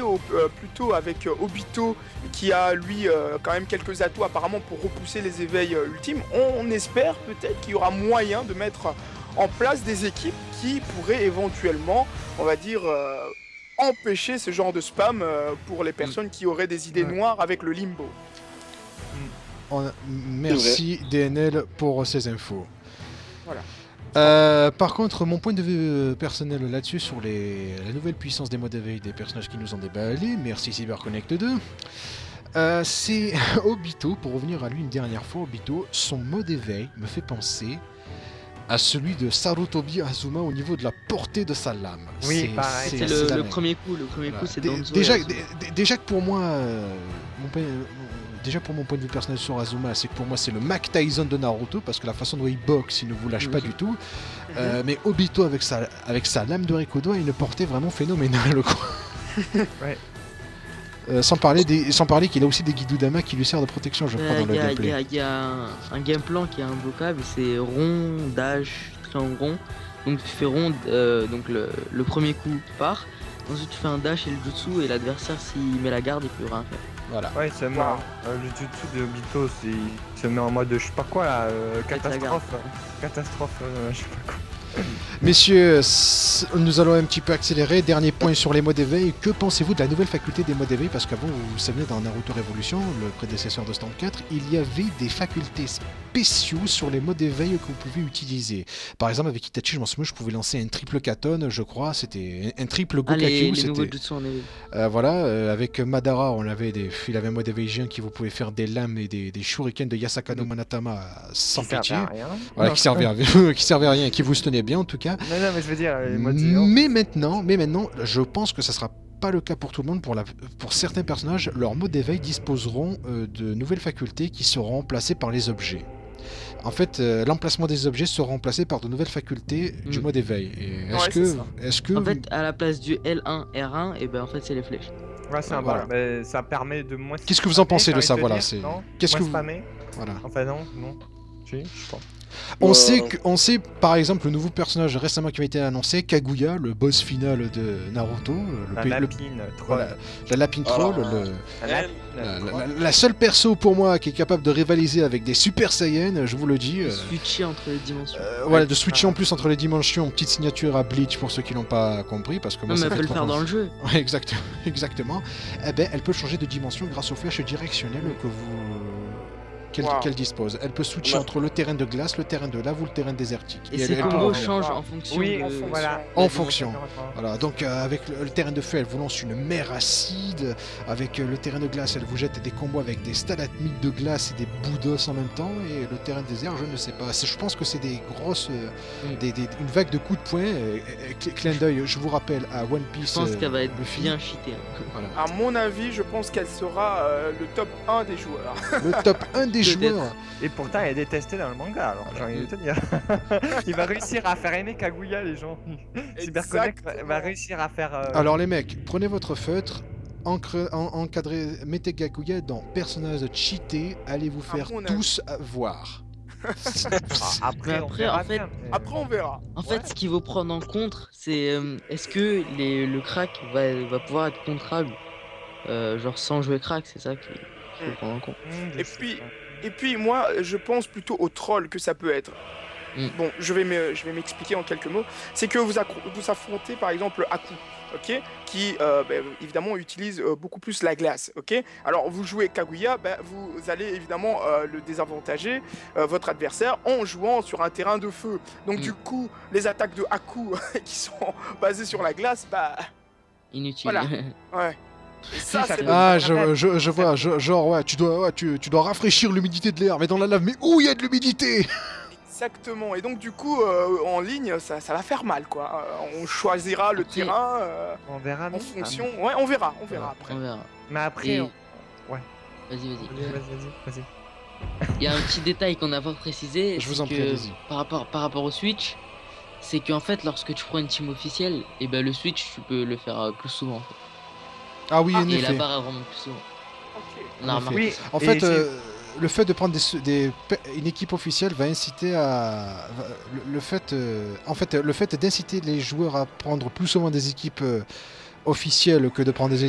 plus tôt avec Obito, qui a lui quand même quelques atouts apparemment pour repousser les éveils ultimes, on espère peut-être qu'il y aura moyen de mettre en place des équipes qui pourraient éventuellement, on va dire, empêcher ce genre de spam pour les personnes qui auraient des idées noires avec le Limbo. Merci DNL pour ces infos. Voilà. Par contre, mon point de vue personnel là-dessus, sur la nouvelle puissance des modes d'éveil des personnages qui nous ont déballé, merci CyberConnect 2, c'est Obito, pour revenir à lui une dernière fois, Obito, son mode éveil me fait penser à celui de Sarutobi Azuma au niveau de la portée de sa lame. Oui, pareil. C'est la le même. premier coup. Le premier coup, c'est Danzo. Déjà, et Azuma. déjà que pour moi, déjà pour mon point de vue personnel sur Azuma, c'est que pour moi c'est le Mike Tyson de Naruto, parce que la façon dont il boxe, il ne vous lâche pas du tout. Mais Obito avec sa lame de Rikudo a une portée vraiment phénoménale, quoi. Ouais. Sans parler qu'il a aussi des Guidudama qui lui servent de protection, je crois, dans le gameplay. Il y a un game plan qui est imbloquable, c'est rond, dash, triangle rond. Donc tu fais rond, donc le premier coup part. Ensuite tu fais un dash et le jutsu, et l'adversaire s'il met la garde il peut rien faire. Voilà. Ouais, c'est marrant. Le jutsu de Obito, il se met en mode je sais pas quoi là, catastrophe. Catastrophe, je sais pas quoi. Messieurs, nous allons un petit peu accélérer. Dernier point sur les modes d'éveil. Que pensez-vous de la nouvelle faculté des modes d'éveil? Parce qu'avant, vous savez, dans Naruto Revolution, le prédécesseur de Storm 4, il y avait des facultés spéciaux sur les modes d'éveil que vous pouvez utiliser. Par exemple, avec Itachi, je m'en souviens, je pouvais lancer un triple Katon, je crois, c'était un triple Gokaku. Les nouveaux jutsu en éveil. Voilà, avec Madara, il avait un mode éveil géant qui vous pouvait faire des lames et des shurikens de Yasaka no Manatama sans pitié. Voilà, qui servait à rien, qui vous tenait bien en tout cas. Non, mais je veux dire, les modes géants. Mais maintenant, je pense que ça sera pas le cas pour tout le monde. Pour certains personnages, leurs modes d'éveil disposeront de nouvelles facultés qui seront remplacées par les objets. en fait, l'emplacement des objets sera remplacé par de nouvelles facultés du mode éveil. Et Ouais, c'est ça. est-ce que En fait, à la place du L1, R1, et ben en fait, c'est les flèches. Ouais, c'est Voilà. mais ça permet de moins. Qu'est-ce que vous en pensez de ça, j'ai envie voilà, dire, c'est- non qu'est-ce que Moins vous- spammer. voilà. Enfin, non. Si, je pense. On sait par exemple le nouveau personnage récemment qui a été annoncé, Kaguya, le boss final de Naruto, La lapine, troll. voilà, la lapine troll, Alors, la seule perso pour moi qui est capable de rivaliser avec des Super Saiyans, je vous le dis. Switcher entre les dimensions. Voilà, de switcher en plus entre les dimensions, petite signature à Bleach pour ceux qui l'ont pas compris, parce que moi Non, mais ça elle fait peut le trop faire dans longtemps. le jeu. Ouais, exactement. Eh ben, elle peut changer de dimension grâce aux flèches directionnelles qu'elle dispose. Elle peut switcher Ouais. entre le terrain de glace, le terrain de lave ou le terrain désertique. Et elle ses peut combos revenir. changent en fonction Oui, de... voilà. En fonction. Voilà, donc avec le terrain de feu, elle vous lance une mer acide. Avec le terrain de glace, elle vous jette des combos avec des stalagmites de glace et des bouts d'os en même temps. Et le terrain de désert, je ne sais pas. Je pense que c'est des grosses, une vague de coups de poing. Clin d'œil, je vous rappelle à One Piece. Je pense qu'elle va être le film. bien cheatée. Hein. Voilà. À mon avis, je pense qu'elle sera le top 1 des joueurs. Le top 1 des Peut-être. joueurs. Et pourtant, elle est détestée dans le manga, alors j'ai envie de te dire. Il va réussir à faire aimer Kaguya, les gens. Cyberconnect va réussir à faire. Alors les mecs, prenez votre feutre. Encadrez, mettez Kaguya dans personnage cheaté. Allez vous faire mon avis. tous voir. Après, Mais on après, verra en fait- bien, mais- Après, on verra. En fait, ce qu'il faut prendre en compte, c'est est-ce que le crack va pouvoir être contrable, genre sans jouer crack, c'est ça qu'il faut prendre en compte. Je Et sais puis- pas. Et puis, moi, je pense plutôt au troll que ça peut être. Bon, je vais m'expliquer en quelques mots. C'est que vous affrontez, par exemple, Aku, ok, qui, évidemment, utilise beaucoup plus la glace, ok. Alors, vous jouez Kaguya, vous allez évidemment le désavantager, votre adversaire, en jouant sur un terrain de feu. Donc, du coup, les attaques de Aku qui sont basées sur la glace, Inutile. Voilà. ouais. Et ça, ça c'est peut- Ah, je vois, genre, ouais, tu dois rafraîchir l'humidité de l'air, mais dans la lave, mais où il y a de l'humidité? Exactement. Et donc, du coup, en ligne, ça va faire mal, quoi. On choisira le Après- terrain On verra en bien. fonction. Ouais, on verra après. On verra. Mais après, Et- Ouais. Vas-y. Vas-y. Il y a un petit détail qu'on n'a pas précisé. Je vous c'est en prie, que allez-y. par rapport au Switch, c'est qu'en fait, lorsque tu prends une team officielle, et ben le Switch, tu peux le faire plus souvent. En fait. Ah oui, en Et la effet. barre elle remonte plus souvent. Ok. On a En remarqué Oui, ça. En Et fait, c'est- le fait de prendre une équipe officielle va inciter à le fait d'inciter les joueurs à prendre plus souvent des équipes officielles que de prendre des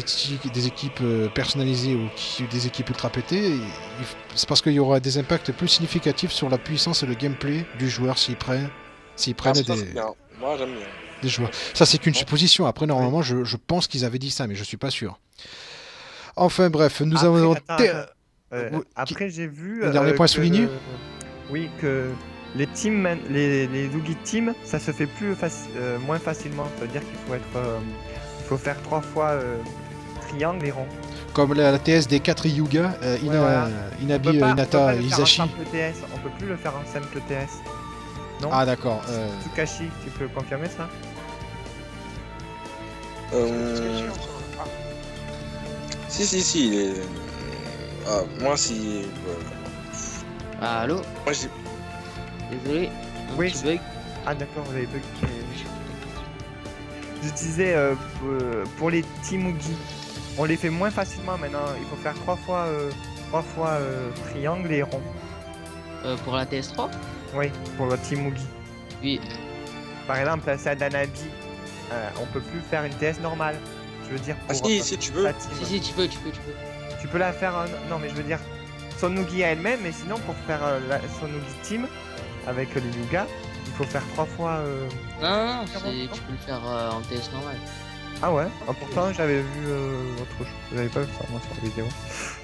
équipes personnalisées ou des équipes ultra pétées. C'est parce qu'il y aura des impacts plus significatifs sur la puissance et le gameplay du joueur s'ils prennent Ah, ça, c'est bien. Moi, j'aime bien. des joueurs. Ça, c'est qu'une supposition. Après, normalement, je pense qu'ils avaient dit ça, mais je suis pas sûr. Enfin bref, nous Après, avons... attends. Oui, Après, j'ai vu. le dernier point à que- souligner Oui, que les teams, les Ougi Team, ça se fait moins facilement. Ça veut dire il faut faire 3 fois triangle et rond. Comme la TS des 4 Hyuga, voilà. Inabi, On peut pas Hinata, le faire en Hisashi. simple TS. On peut plus le faire en simple TS. Non. Ah d'accord. Tsukashi, tu peux confirmer ça? Si. il est- moi, si. Ah, allô. Moi, j'ai. Désolé. Un Oui, petit bug. Ah d'accord, vous avez bug. Je disais pour les Team Ougi, on les fait moins facilement maintenant. Il faut faire 3 fois triangle et rond. Pour la TS3. Oui, pour le Team Ougi. Oui. Par exemple, c'est à Danabi, on peut plus faire une TS normale. Je veux dire pour Ah, si tu veux. la team. Si, tu peux. Tu peux la faire. Non, mais je veux dire son Ougi à elle-même, mais sinon pour faire son Ougi Team avec les Yuga, il faut faire 3 fois. Non, tu peux le faire en TS normal. Ah ouais. Ah, pourtant j'avais vu autre chose. J'avais pas vu ça moi sur la vidéo.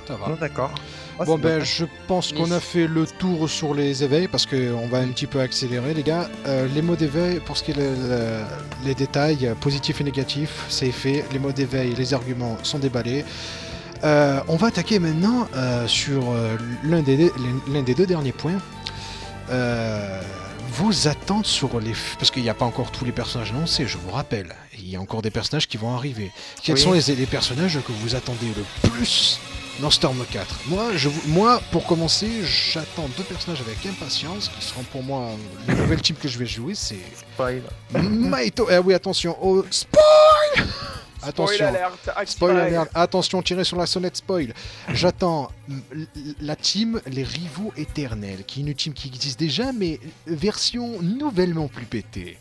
Ça va. Non d'accord. Oh, Bon c'est ben dommage. je pense qu'on a fait le tour sur les éveils parce qu'on va un petit peu accélérer les gars. Les mots d'éveil, pour ce qui est les détails positifs et négatifs, c'est fait. Les mots d'éveil, les arguments sont déballés. On va attaquer maintenant sur l'un des deux derniers points. Vos attentes sur les... Parce qu'il n'y a pas encore tous les personnages annoncés, je vous rappelle. Il y a encore des personnages qui vont arriver. Quels Oui. sont les personnages que vous attendez le plus dans Storm 4. Moi, pour commencer, j'attends 2 personnages avec impatience, qui seront pour moi les nouvelles teams que je vais jouer, c'est Spoil. Maito. Eh oui, attention, oh, spoil. Attention. Spoil alert, Spoil alert. Attention, tirez sur la sonnette spoil. J'attends la team Les Rivaux Éternels, qui est une team qui existe déjà, mais version nouvellement plus pétée.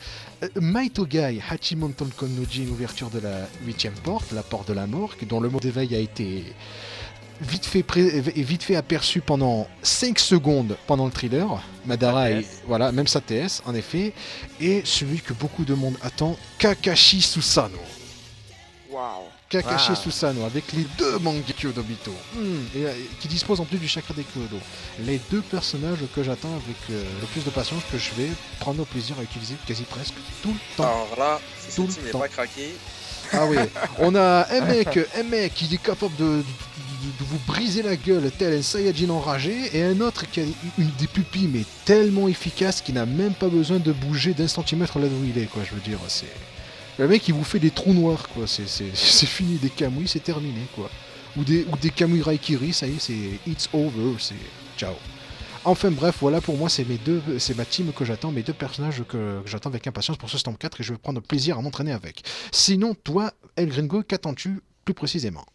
Maito Gai, Hachimonton Konnoji, une ouverture de la 8ème porte, la porte de la mort, dont le mot d'éveil a été vite fait aperçu pendant 5 secondes pendant le thriller. Madara, voilà, même sa TS, en effet. Et celui que beaucoup de monde attend, Kakashi Susano. Waouh. Kakashi Susano avec les 2 Mangekyo d'Obito qui dispose en plus du chakra des Kyodo. Les 2 personnages que j'attends avec le plus de patience, que je vais prendre au plaisir à utiliser quasi presque tout le temps. Alors là, si Tout ce team le n'est temps. pas craqué, Ah oui, on a un mec qui est capable de vous briser la gueule tel un Saiyajin enragé, et un autre qui a une des pupilles mais tellement efficace qu'il n'a même pas besoin de bouger d'1 centimètre là où il est, quoi. Je veux dire, c'est... Le mec, il vous fait des trous noirs, quoi. C'est fini, des Kamui, c'est terminé, quoi. Ou des Kamui Raikiri, ça y est, c'est it's over, c'est ciao. Enfin bref, voilà, pour moi, c'est ma team que j'attends, mes 2 personnages que j'attends avec impatience pour ce Storm 4, et je vais prendre plaisir à m'entraîner avec. Sinon, toi, El Gringo, qu'attends-tu plus précisément?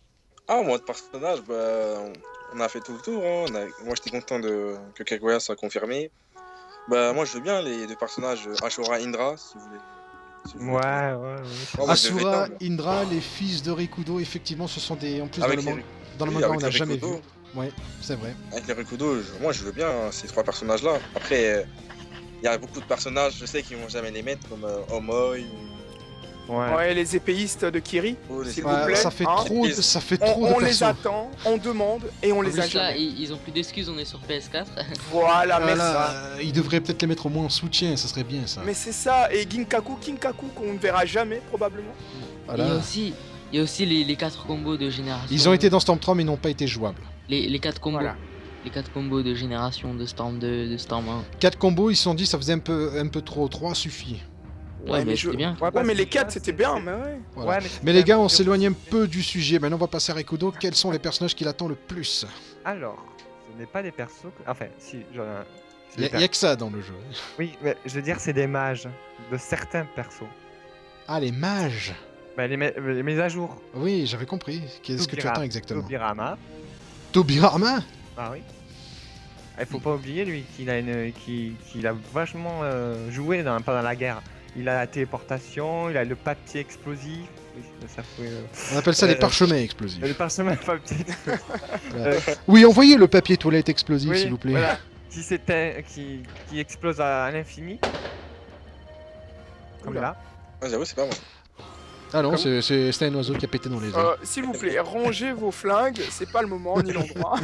ah, moi de personnage, bah, on a fait tout le tour. Hein. Moi, j'étais content que Kaguya soit confirmé. Bah, moi, je veux bien les 2 personnages, Ashura Indra, si vous voulez. Si vous voulez. Ah, Oh, moi, je le fais Asura, tant, Indra, les fils de Rikudo, effectivement, ce sont des... En plus, Avec dans le oui, manga, avec on n'a les jamais vu. Rikudo. Ouais, c'est vrai. Avec les Rikudo, moi, je veux bien ces 3 personnages-là. Après, il y a beaucoup de personnages, je sais qu'ils vont jamais les mettre, comme Omoi Ouais, les épéistes de Kiri, ou les s'il Ouais, vous plaît. ça fait hein. trop de On les persos. attend, on demande et on En les a plus là, jamais. ils ont plus d'excuses, on est sur PS4. Voilà, mais Voilà, ça. il devrait peut-être les mettre au moins en soutien, ça serait bien ça. Mais c'est ça, et Kinkaku qu'on ne verra jamais probablement. Voilà. Il y a aussi les 4 combos de génération. Ils ont été dans Storm 3 mais n'ont pas été jouables. Les 4 combos. Voilà. Les 4 combos de génération de Storm 2, de Storm 1. 4 combos, ils se sont dit ça faisait un peu trop, 3 suffit. Ouais, mais je- c'est bien. Ouais, mais les 4 c'était bien, mais ouais. Voilà. Mais les gars, on s'éloigne un peu du sujet, maintenant on va passer à Rikudo. Quels sont les personnages qu'il attend le plus? Alors, ce n'est pas des persos. Enfin, si, j'en ai. Il y a que ça dans le jeu. Oui, mais je veux dire, c'est des mages de certains persos. Ah, les mages. Bah, les mises à jour. Oui, j'avais compris. Qu'est-ce que tu attends exactement? Tobirama. Tobirama. Ah oui. Il faut pas oublier lui qu'il a vachement joué pendant la guerre. Il a la téléportation, il a le papier explosif. Oui, ça fait, On appelle ça les parchemins explosifs. le parchemin papier. Oui, envoyez le papier toilette explosif, Oui, s'il vous plaît. voilà. Si c'était qui explose à l'infini. Comme Oula. là. Ah, j'avoue, c'est pas moi. Ah non, Comme- c'est un oiseau qui a pété dans les airs. S'il vous plaît, rangez vos flingues, c'est pas le moment ni l'endroit.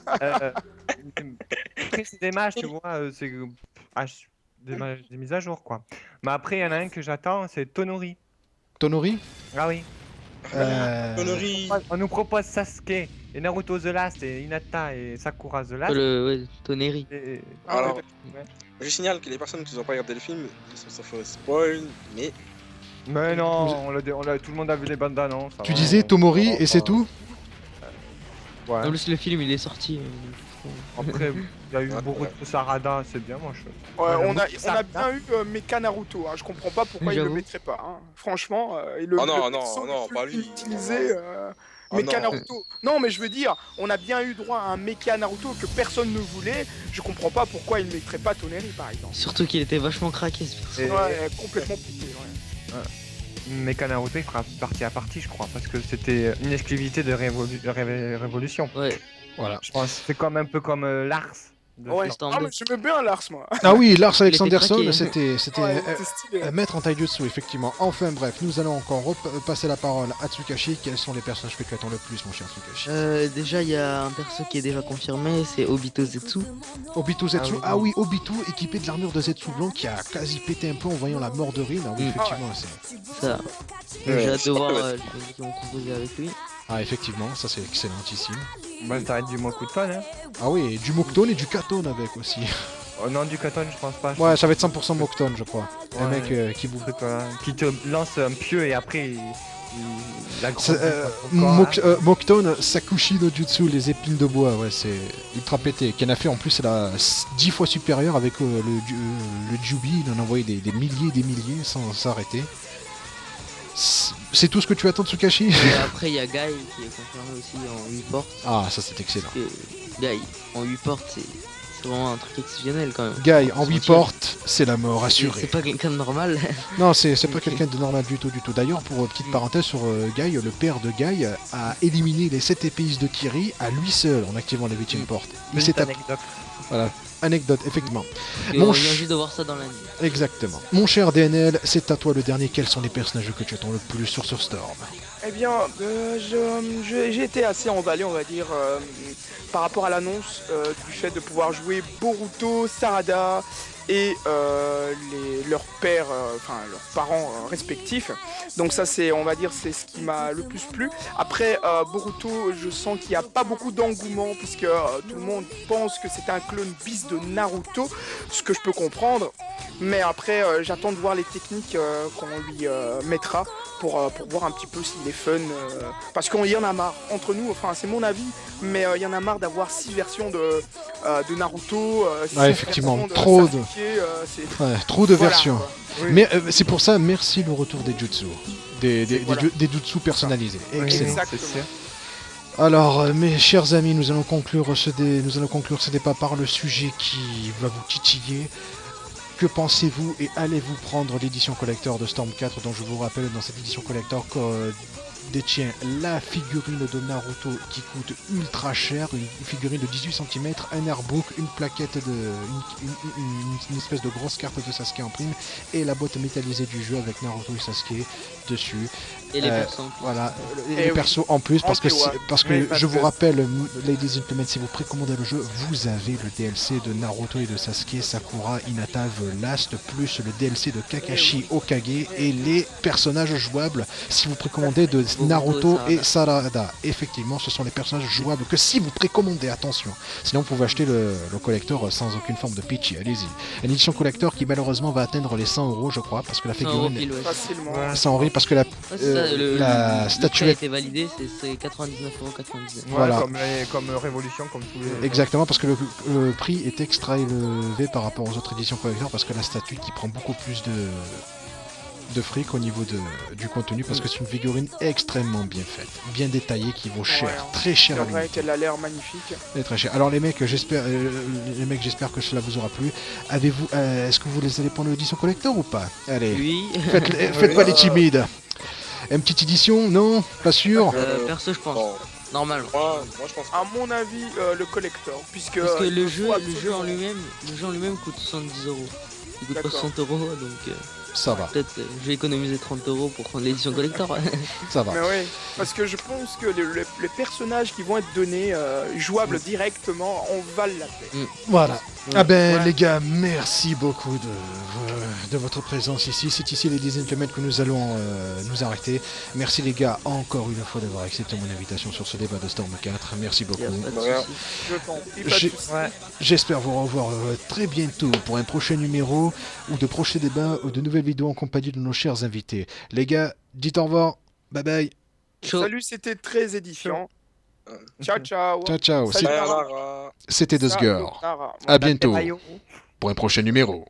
Après, c'est des matchs, tu vois, c'est des mises à jour, quoi. Mais après, il y en a un que j'attends, c'est Tonori. Tonori. Ah oui. Connerie. On nous propose Sasuke, et Naruto The Last, et Hinata et Sakura The Last. Ouais, Toneri. Alors, Ouais. je signale que les personnes qui n'ont pas regardé le film, ils sont sauf spoil, mais Mais non, tout le monde a vu les bandes annonces. Tu disais Tomori et c'est tout? Ouais. En plus, le film il est sorti. Après, il y a eu beaucoup de Sarada, c'est bien, moi je. Ouais, Ouais, on a ça- bien eu Mecha Naruto, hein. Je comprends pas pourquoi Oui, il le j'avoue. mettrait pas. Hein. Franchement, Oh non, non, perso non, le plus pas lui. utilisé, Oh Mecha non. Naruto. Non, mais je veux dire, on a bien eu droit à un Mecha Naruto que personne ne voulait. Je comprends pas pourquoi il ne mettrait pas Toneri par exemple. Surtout qu'il était vachement craqué ce perso. Et- Ouais, complètement pété. Ouais. Mecha Naruto, il fera partie à partie, je crois, parce que c'était une exclusivité de Révolution. Ouais. Voilà. Je pense c'est comme un peu comme Lars. de Ouais. Flan. Ah, mais j'aimais bien Lars, moi. Ah oui, Lars était Alexanderson, craqué. c'était Ouais, c'était stylé. un maître en taijutsu, effectivement. Enfin bref, nous allons encore passer la parole à Tsukashi. Quels sont les personnages que tu attends le plus, mon cher Tsukashi? Déjà, il y a un perso qui est déjà confirmé, c'est Obito Zetsu. Obito Zetsu. Ah Ah oui, Obito équipé de l'armure de Zetsu blanc qui a quasi pété un peu en voyant la mort de Rin. Ah oui, Mm. effectivement, c'est... Ça. Ouais, J'ai hâte de voir ouais. les choses qu'ils vont proposer avec lui. Ah effectivement, ça c'est excellentissime. Moi, ça va être du Mokuton, hein. Ah oui, et du Mokton et du Katon avec aussi. Oh non, du Katon, je pense pas. Ouais, ça va être 100% Mokton, je crois. Un Ouais. mec qui vous... Truc, qui te lance un pieu et après La grosse Mokton Sakushi no Jutsu, les épines de bois, ouais, c'est ultra pété. Qui en a fait en plus, c'est la 10 fois supérieure avec le Jubi, il en a envoyé des milliers et des milliers sans s'arrêter. C'est tout ce que tu attends de Tsukashi? Et après, il y a Guy qui est confirmé aussi en 8 portes. Ah, ça c'est excellent. Guy en 8 portes, c'est vraiment un truc exceptionnel quand même. Guy en 8 portes, c'est la mort assurée. C'est pas quelqu'un de normal. Non, c'est pas quelqu'un de normal du tout. D'ailleurs, pour petite parenthèse sur Guy, le père de Guy a éliminé les 7 épéistes de Kiri à lui seul en activant la 8ème porte. Il s'est tapé. Voilà, anecdote, effectivement. On vient juste de voir ça dans l'anime. Exactement. Mon cher DNL, c'est à toi le dernier. Quels sont les personnages que tu attends le plus sur ce Storm? Eh bien, j'ai été assez emballé, on va dire, par rapport à l'annonce du fait de pouvoir jouer Boruto, Sarada et leurs pères, enfin leurs parents respectifs. Donc ça c'est, on va dire, c'est ce qui m'a le plus plu. Après Boruto, je sens qu'il n'y a pas beaucoup d'engouement puisque tout le monde pense que c'est un clone bis de Naruto, ce que je peux comprendre. Mais après, j'attends de voir les techniques qu'on lui mettra pour voir un petit peu s'il est fun. Parce qu'il y en a marre, entre nous, enfin c'est mon avis, mais il y en a marre d'avoir 6 versions de Naruto. Ouais, effectivement, trop de Voilà, versions. Oui. Mais c'est pour ça, merci le retour des jutsu. Des jutsu personnalisés. Excellent. Exactement. Alors, mes chers amis, nous allons conclure ce débat par le sujet qui va vous titiller. Que pensez-vous et allez-vous prendre l'édition collector de Storm 4 dont je vous rappelle dans cette édition collector détient la figurine de Naruto qui coûte ultra cher, une figurine de 18 cm, un airbook, une plaquette une espèce de grosse carte de Sasuke en prime et la boîte métallisée du jeu avec Naruto et Sasuke dessus. Et les persos. Voilà, les persos en plus parce que je vous rappelle, Ladies and Gentlemen, si vous précommandez le jeu, vous avez le DLC de Naruto et de Sasuke, Sakura, Hinata, The Last, plus le DLC de Kakashi Hokage et les personnages jouables si vous précommandez de Naruto et Sarada. Effectivement, ce sont les personnages jouables que si vous précommandez, attention. Sinon, vous pouvez acheter le collector sans aucune forme de pitch. Allez-y. Une édition collector qui malheureusement va atteindre les 100 €, je crois, parce que la figurine. 100 € parce que la statuette a été validée, c'est 99,99 €. Voilà, comme Révolution, comme tous les. Exactement, parce que le prix est extra élevé par rapport aux autres éditions collector, parce que la statue qui prend beaucoup plus de fric au niveau du contenu, parce que c'est une figurine extrêmement bien faite, bien détaillée, qui vaut cher, très cher. C'est vrai qu'elle a l'air magnifique. Elle est très chère. Alors les mecs, j'espère que cela vous aura plu. Est-ce que vous les allez prendre l'édition collector ou pas? Allez, Oui. faites pas les timides. Une petite édition, non? Pas sûr? Perso, je pense. Normalement. Moi, je pense. À mon avis, le collector, puisque parce que le jeu en lui-même coûte 70 €. Il coûte pas 60 €, donc ça va. Peut-être je vais économiser 30 € pour prendre l'édition collector. Ça va. Mais oui, parce que je pense que les personnages qui vont être donnés jouables directement en valent la peine. Voilà. Ah ben les gars, merci beaucoup de votre présence ici. C'est ici les 10 km que nous allons nous arrêter. Merci les gars encore une fois d'avoir accepté mon invitation sur ce débat de Storm 4. Merci beaucoup. J'espère vous revoir très bientôt pour un prochain numéro ou de prochains débats ou de nouvelles vidéos en compagnie de nos chers invités. Les gars, dites au revoir. Bye bye. Ciao. Salut, c'était très édifiant. Ciao, ciao. Ciao, ciao. Salut, C'était Dusger. À bientôt pour un prochain numéro.